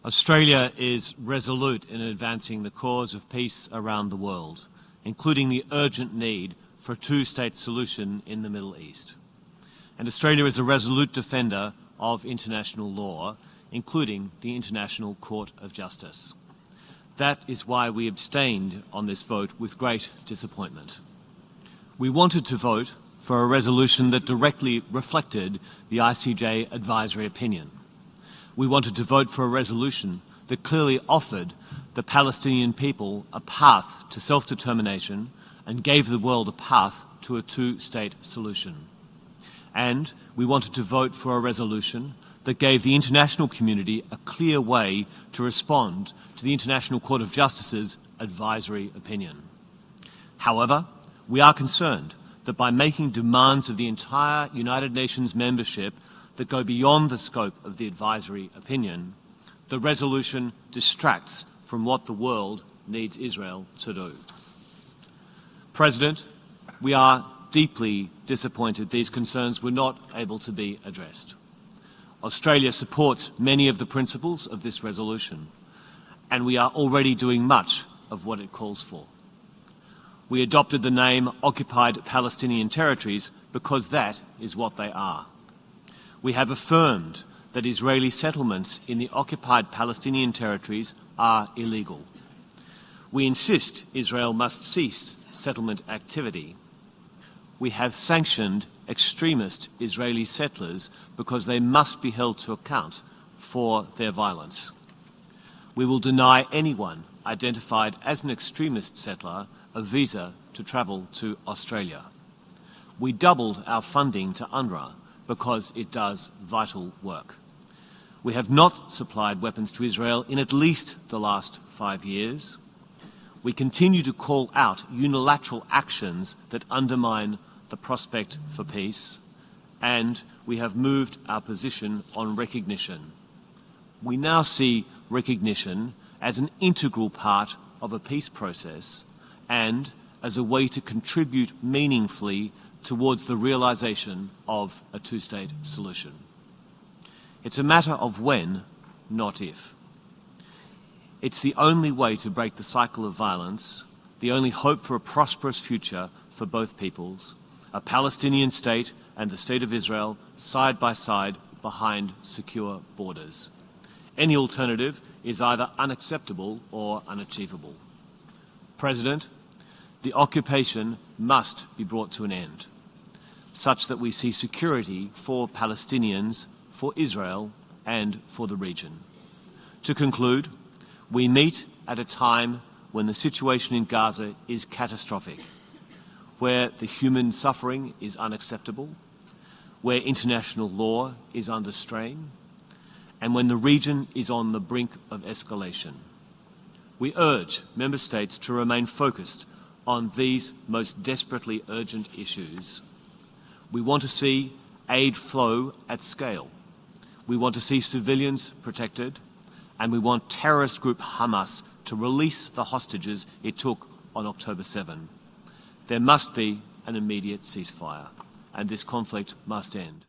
Australia is resolute in advancing the cause of peace around the world, including the urgent need for a two-state solution in the Middle East. And Australia is a resolute defender of international law, including the International Court of Justice. That is why we abstained on this vote with great disappointment. We wanted to vote for a resolution that directly reflected the ICJ advisory opinion. We wanted to vote for a resolution that clearly offered the Palestinian people a path to self-determination and gave the world a path to a two-state solution. And we wanted to vote for a resolution that gave the international community a clear way to respond to the International Court of Justice's advisory opinion. However, we are concerned that by making demands of the entire United Nations membership that go beyond the scope of the advisory opinion, the resolution distracts from what the world needs Israel to do. President, we are deeply disappointed these concerns were not able to be addressed. Australia supports many of the principles of this resolution, and we are already doing much of what it calls for. We adopted the name Occupied Palestinian Territories because that is what they are. We have affirmed that Israeli settlements in the occupied Palestinian territories are illegal. We insist Israel must cease settlement activity. We have sanctioned extremist Israeli settlers because they must be held to account for their violence. We will deny anyone identified as an extremist settler a visa to travel to Australia. We doubled our funding to UNRWA because it does vital work. We have not supplied weapons to Israel in at least the last 5 years. We continue to call out unilateral actions that undermine the prospect for peace, and we have moved our position on recognition. We now see recognition as an integral part of a peace process and as a way to contribute meaningfully towards the realisation of a two-state solution. It's a matter of when, not if. It's the only way to break the cycle of violence, the only hope for a prosperous future for both peoples, a Palestinian state and the State of Israel side by side behind secure borders. Any alternative is either unacceptable or unachievable. President, the occupation must be brought to an end, such that we see security for Palestinians, for Israel, and for the region. To conclude, we meet at a time when the situation in Gaza is catastrophic, where the human suffering is unacceptable, where international law is under strain, and when the region is on the brink of escalation. We urge Member States to remain focused on these most desperately urgent issues. We want to see aid flow at scale. We want to see civilians protected, and we want terrorist group Hamas to release the hostages it took on October 7. There must be an immediate ceasefire, and this conflict must end.